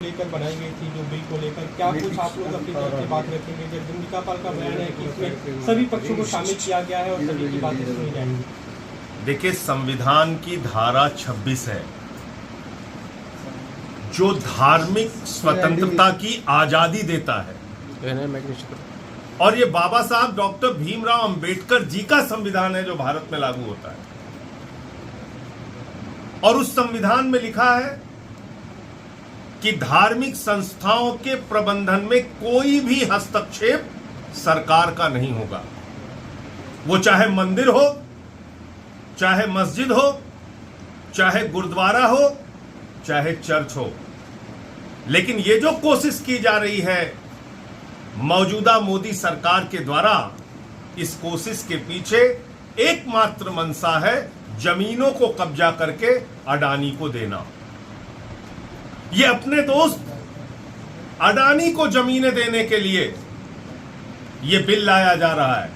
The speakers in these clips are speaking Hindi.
लेकर बनाई गई थी, जो बिल को लेकर क्या कुछ आप लोग अपनी तरफ से बात रखेंगे? जब भूमिका पाल का बयान है कि इसमें सभी पक्षों को शामिल किया गया है और सभी की बातें सुनी जाएंगी। देखिए, संविधान की धारा 26 है जो धार्मिक स्वतंत्रता की आजादी देता है, और ये बाबा साहब डॉक्टर भीमराव अंबेडकर जी का संविधान है जो भारत में लागू होता है। और उस संविधान में लिखा है कि धार्मिक संस्थाओं के प्रबंधन में कोई भी हस्तक्षेप सरकार का नहीं होगा। वो चाहे मंदिर हो, चाहे मस्जिद हो, चाहे गुरुद्वारा हो, चाहे चर्च हो। लेकिन ये जो कोशिश की जा रही है मौजूदा मोदी सरकार के द्वारा, इस कोशिश के पीछे एकमात्र मंशा है जमीनों को कब्जा करके अडानी को देना। ये अपने दोस्त अडानी को जमीनें देने के लिए ये बिल लाया जा रहा है।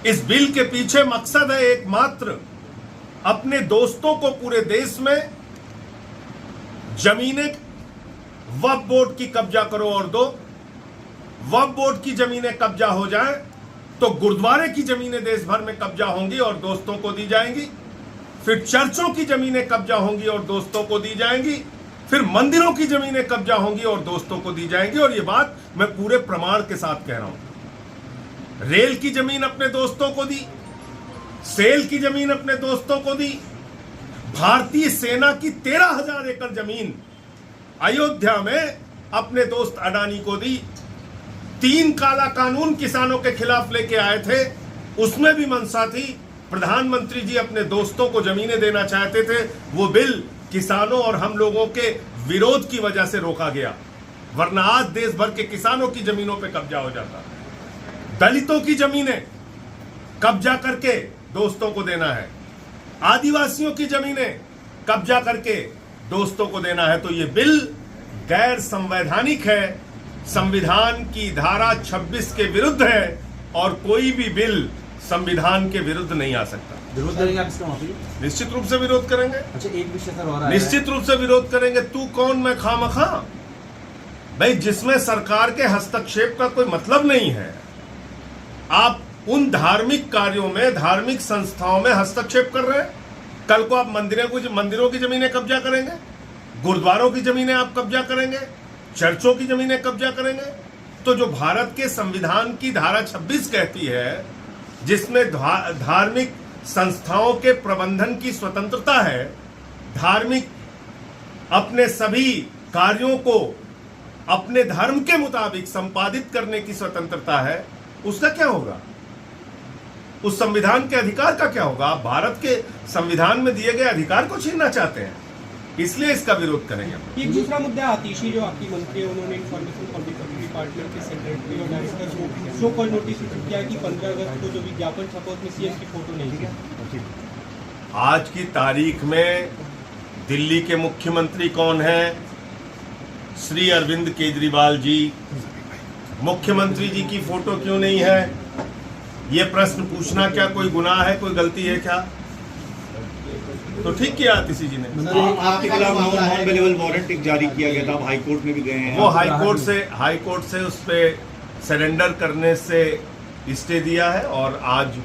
इस बिल के पीछे मकसद है एकमात्र, अपने दोस्तों को पूरे देश में जमीनें वक्फ बोर्ड की कब्जा करो और दो। वक्फ बोर्ड की जमीनें कब्जा हो जाएं तो गुरुद्वारे की जमीनें देश भर में कब्जा होंगी और दोस्तों को दी जाएंगी। फिर चर्चों की जमीनें कब्जा होंगी और दोस्तों को दी जाएंगी। फिर मंदिरों की जमीनें कब्जा होंगी और दोस्तों को दी जाएंगी। और ये बात मैं पूरे प्रमाण के साथ कह रहा हूं। रेल की जमीन अपने दोस्तों को दी, सेल की जमीन अपने दोस्तों को दी, भारतीय सेना की 13,000 एकड़ जमीन अयोध्या में अपने दोस्त अडानी को दी। 3 काला कानून किसानों के खिलाफ लेके आए थे, उसमें भी मंशा थी। प्रधानमंत्री जी अपने दोस्तों को जमीनें देना चाहते थे। वो बिल किसानों और हम लोगों के विरोध की वजह से रोका गया, वरना आज देश भर के किसानों की जमीनों पे कब्जा हो जाता। दलितों की जमीनें कब्जा करके दोस्तों को देना है, आदिवासियों की जमीनें कब्जा करके दोस्तों को देना है। तो ये बिल गैर संवैधानिक है, संविधान की धारा 26 के विरुद्ध है, और कोई भी बिल संविधान के विरुद्ध नहीं आ सकता। विरोध करेंगे आप इसका? निश्चित रूप से विरोध करेंगे। अच्छा, एक विषय सर और निश्चित रूप से विरोध करेंगे। तू कौन, मैं खामखा? भाई, जिसमें सरकार के हस्तक्षेप का कोई मतलब नहीं है, आप उन धार्मिक कार्यों में, धार्मिक संस्थाओं में हस्तक्षेप कर रहे हैं। कल को आप मंदिरों की जमीनें कब्जा करेंगे, गुरुद्वारों की जमीनें आप कब्जा करेंगे, चर्चों की जमीनें कब्जा करेंगे। तो जो भारत के संविधान की धारा 26 कहती है, जिसमें धार्मिक संस्थाओं के प्रबंधन की स्वतंत्रता है, धार्मिक अपने सभी कार्यों को अपने धर्म के मुताबिक संपादित करने की स्वतंत्रता है, उसका क्या होगा? उस संविधान के अधिकार का क्या होगा? आप भारत के संविधान में दिए गए अधिकार को छीनना चाहते हैं, इसलिए इसका विरोध करेंगे। एक दूसरा मुद्दा, आतिशी जो आपकी मंत्री है, उन्होंने इन्फॉर्मेशन पब्लिक डिपार्टमेंट के सेक्रेटरी और डायरेक्टर को शो कॉज नोटिस किया कि 15 अगस्त को जो विज्ञापन छपा उसमें सीएम की फोटो नहीं है। आज की तारीख में दिल्ली के मुख्यमंत्री कौन है? श्री अरविंद केजरीवाल जी। मुख्यमंत्री जी की फोटो क्यों नहीं है? ये प्रश्न पूछना क्या कोई गुनाह है, कोई गलती है क्या? तो ठीक किया आतिशी जी ने। आपके खिलाफ नॉन अवेलेबल वारंट जारी किया गया था, आप हाईकोर्ट में भी गए हैं। वो हाईकोर्ट से उस पे सरेंडर करने से स्टे दिया है और आज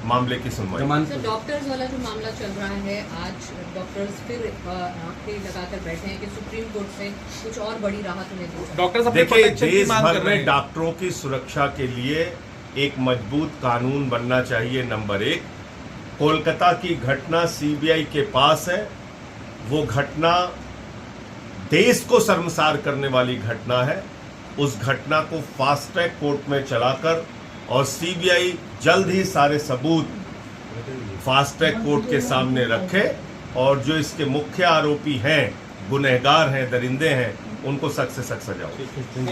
मामले की सुनवाई। सर, डॉक्टर्स वाला जो मामला चल रहा है, आज डॉक्टर्स फिर आंखें लगाकर बैठे हैं कि सुप्रीम कोर्ट से कुछ और बड़ी राहत उन्हें दी। डॉक्टर्स देखिए, देश भर में डॉक्टरों की सुरक्षा के लिए एक मजबूत कानून बनना चाहिए। नंबर 1, कोलकाता की घटना सीबीआई के पास है। वो घटना देश को शर्मसार करने वाली घटना है। उस घटना को फास्ट ट्रैक कोर्ट में चलाकर और सीबीआई जल्द ही सारे सबूत फास्ट ट्रैक कोर्ट के सामने रखे, और जो इसके मुख्य आरोपी हैं, गुनहगार हैं, दरिंदे हैं, उनको सख्त से सख्त सजा हो।